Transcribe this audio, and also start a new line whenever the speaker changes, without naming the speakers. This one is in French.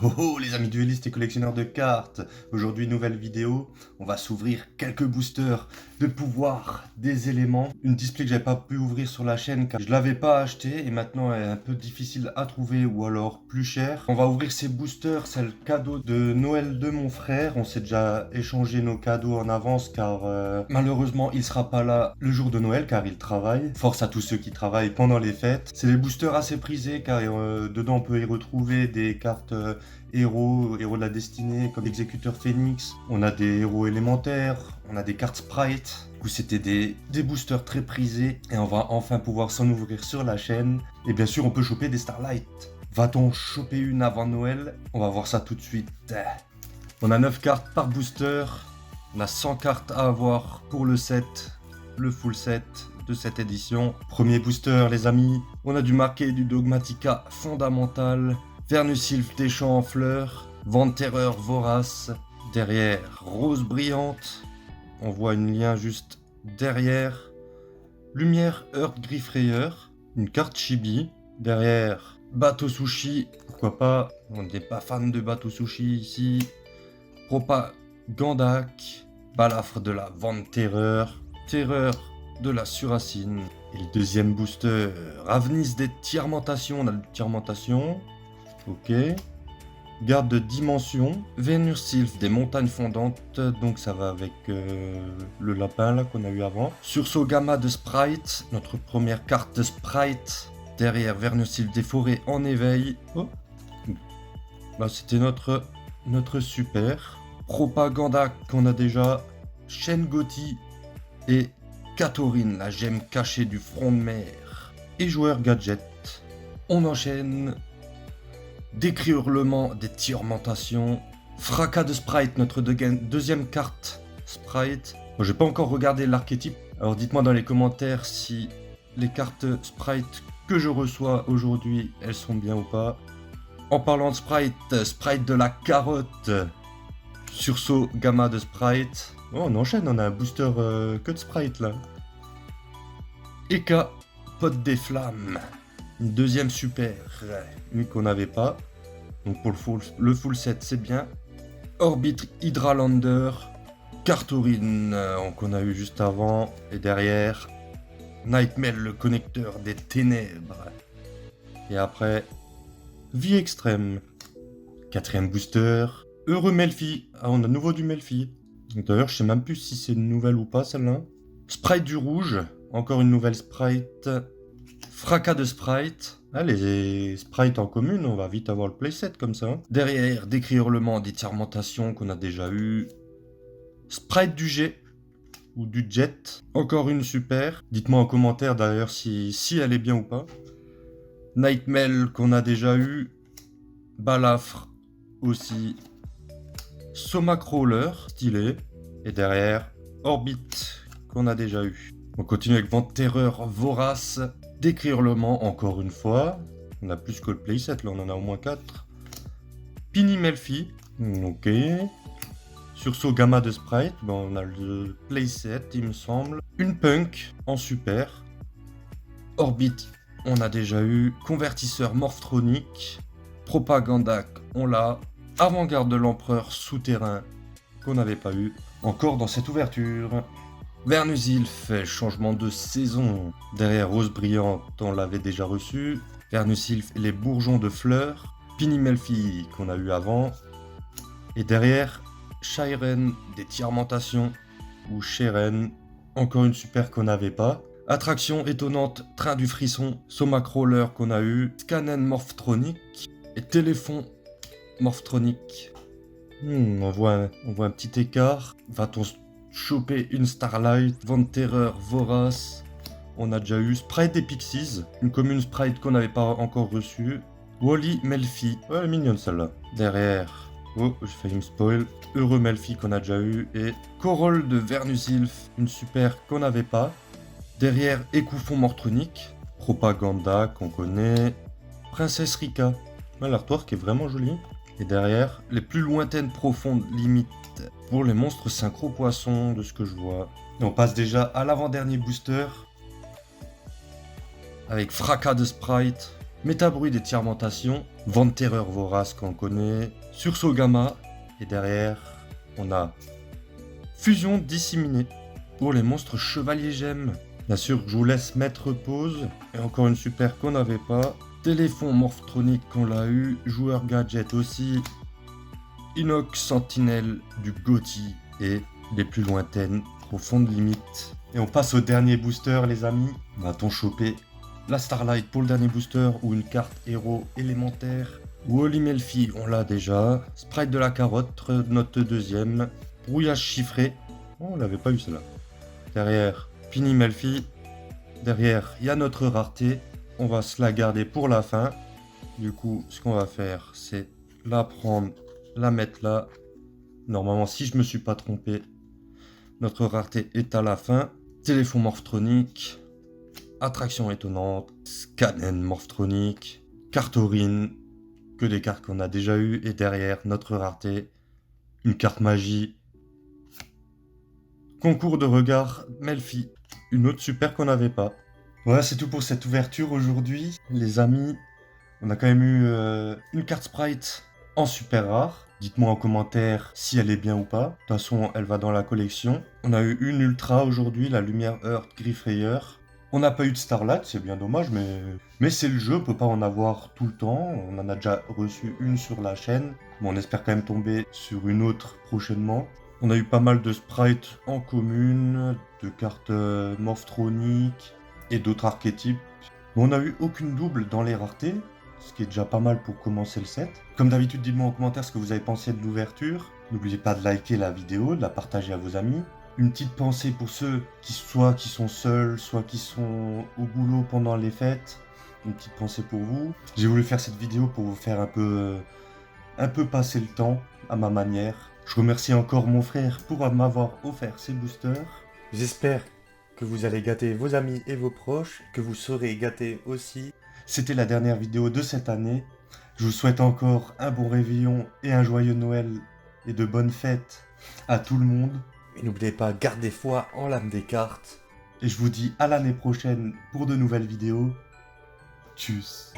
Oh oh les amis duellistes et collectionneurs de cartes. Aujourd'hui nouvelle vidéo, on va s'ouvrir quelques boosters de pouvoir, des éléments. Une display que j'avais pas pu ouvrir sur la chaîne car je l'avais pas acheté et maintenant elle est un peu difficile à trouver ou alors plus cher. On va ouvrir ces boosters, c'est le cadeau de Noël de mon frère. On s'est déjà échangé nos cadeaux en avance car malheureusement il sera pas là le jour de Noël car il travaille. Force à tous ceux qui travaillent pendant les fêtes. C'est des boosters assez prisés car dedans on peut y retrouver des cartes héros de la destinée comme l'exécuteur Phoenix, on a des héros élémentaires, on a des cartes sprite. Du coup c'était des boosters très prisés et on va enfin pouvoir s'en ouvrir sur la chaîne. Et bien sûr on peut choper des Starlight. Va-t-on choper une avant Noël? On va voir ça tout de suite. On a 9 cartes par booster, on a 100 cartes à avoir pour le set, le full set de cette édition. Premier booster les amis, on a du marqué du Dogmatika fondamental, Vernusylph des champs en fleurs, Vent de terreur vorace, derrière Rose brillante, on voit une lien juste derrière, Lumière Heurt Griffrayeur, une carte chibi, derrière Bateau Sushi, pourquoi pas, on n'est pas fan de Bateau Sushi ici, Propagandac, Balafre de la Vent de terreur, Terreur de la Suracine, et le deuxième booster, Ravnis des Tiermentations, on a le Tiermentation. Ok. Garde de dimension. Vernusylph des montagnes fondantes. Donc ça va avec le lapin là qu'on a eu avant. Sursaut gamma de sprite. Notre première carte de sprite. Derrière Vernusylph des forêts en éveil. Oh. Là c'était notre super. Propaganda qu'on a déjà. Shengotti et Katorine, la gemme cachée du front de mer. Et joueur gadget. On enchaîne. Décrit hurlement des tiermentations. Fracas de sprite, notre deuxième carte sprite. Bon, j'ai pas encore regardé l'archétype. Alors dites-moi dans les commentaires si les cartes sprite que je reçois aujourd'hui, elles sont bien ou pas. En parlant de sprite de la carotte. Sursaut gamma de sprite. Oh, on enchaîne, on a un booster que de sprite là. Eka, pote des flammes. Une deuxième super, une qu'on n'avait pas. Donc pour le full set, c'est bien. Orbit Hydralander, Cartorine qu'on a eu juste avant. Et derrière, Nightmare, le connecteur des ténèbres. Et après, Vie extrême. Quatrième booster, Heureux Melfi. Ah, on a nouveau du Melfi. D'ailleurs, je sais même plus si c'est une nouvelle ou pas celle-là. Sprite du rouge, encore une nouvelle sprite. Fracas de sprite. Ah, les sprites en commune, on va vite avoir le playset comme ça. Derrière, Décrit hurlement des tiermentations qu'on a déjà eu. Sprite du jet. Ou du jet. Encore une super. Dites-moi en commentaire d'ailleurs si elle est bien ou pas. Nightmare qu'on a déjà eu. Balafre aussi. Soma Crawler, stylé. Et derrière, Orbit qu'on a déjà eu. On continue avec Vent de terreur vorace. Décrit hurlement encore une fois. On a plus que le playset, là on en a au moins 4. Pini Melfi. Ok. Sursaut gamma de sprite. Bon, on a le playset, il me semble. Une punk en super. Orbit, on a déjà eu. Convertisseur morphronique. Propagandac, on l'a. Avant-garde de l'empereur souterrain, qu'on n'avait pas eu. Encore dans cette ouverture. Vernusylph, changement de saison. Derrière Rose brillante, on l'avait déjà reçu. Vernusylph et les bourgeons de fleurs. Pinimelfi qu'on a eu avant. Et derrière, Shairen des tiermentations. Ou Sheren, encore une super qu'on n'avait pas. Attraction étonnante, train du frisson. Soma Crawler qu'on a eu. Scanen morphronique. Et téléphone morphronique. On voit un petit écart. Va-t-on choper une Starlight, Vent de terreur vorace. On a déjà eu Sprite des Pixies, une commune Sprite qu'on n'avait pas encore reçue. Wally Melfi, ouais, elle est mignonne celle-là. Derrière, oh, j'ai failli me spoil. Heureux Melfi qu'on a déjà eu. Et Corolle de Vernusylph, une super qu'on n'avait pas. Derrière, Écouffon mortronique. Propaganda qu'on connaît. Princesse Rika, l'artwork est vraiment joli. Et derrière, les plus lointaines profondes limites pour les monstres synchro poissons, de ce que je vois. Et on passe déjà à l'avant-dernier booster. Avec Fracas de sprite. Métabruit d'étirmentation, Vent de terreur vorace qu'on connaît, Sursaut gamma, et derrière, on a Fusion disséminée pour les monstres chevaliers gemmes. Bien sûr, je vous laisse mettre pause, et encore une super qu'on n'avait pas. Téléphone morphtronique qu'on l'a eu, joueur gadget aussi, Inox Sentinelle du Gothi et les plus lointaines, profondes limites. Et on passe au dernier booster les amis. Va-t-on choper la Starlight pour le dernier booster ou une carte héros élémentaire? Wally Melfi, on l'a déjà. Sprite de la carotte, notre deuxième. Brouillage chiffré. Oh, on l'avait pas eu celle-là. Derrière, Pini Melfi. Derrière, il y a notre rareté. On va se la garder pour la fin. Du coup, ce qu'on va faire, c'est la prendre, la mettre là. Normalement, si je me suis pas trompé, notre rareté est à la fin. Téléphone morphtronique. Attraction étonnante. Scanen morphtronique. Cartorine. Que des cartes qu'on a déjà eues. Et derrière, notre rareté. Une carte magie. Concours de regard Melfi. Une autre super qu'on n'avait pas. Voilà, c'est tout pour cette ouverture aujourd'hui. Les amis, on a quand même eu une carte Sprite en super rare. Dites-moi en commentaire si elle est bien ou pas. De toute façon, elle va dans la collection. On a eu une Ultra aujourd'hui, la Lumière Heart Griffrayer. On n'a pas eu de Starlight, c'est bien dommage, mais c'est le jeu, on peut pas en avoir tout le temps. On en a déjà reçu une sur la chaîne. Bon, on espère quand même tomber sur une autre prochainement. On a eu pas mal de sprites en commune, de cartes morphroniques et d'autres archétypes. Mais on n'a eu aucune double dans les raretés, ce qui est déjà pas mal pour commencer le set. Comme d'habitude, dites-moi en commentaire ce que vous avez pensé de l'ouverture. N'oubliez pas de liker la vidéo, de la partager à vos amis. Une petite pensée pour ceux qui sont seuls, soit qui sont au boulot pendant les fêtes. Une petite pensée pour vous. J'ai voulu faire cette vidéo pour vous faire un peu passer le temps à ma manière. Je remercie encore mon frère pour m'avoir offert ces boosters. J'espère que vous allez gâter vos amis et vos proches, que vous serez gâtés aussi. C'était la dernière vidéo de cette année. Je vous souhaite encore un bon réveillon et un joyeux Noël et de bonnes fêtes à tout le monde. Et n'oubliez pas, gardez foi en l'âme des cartes. Et je vous dis à l'année prochaine pour de nouvelles vidéos. Tchuss.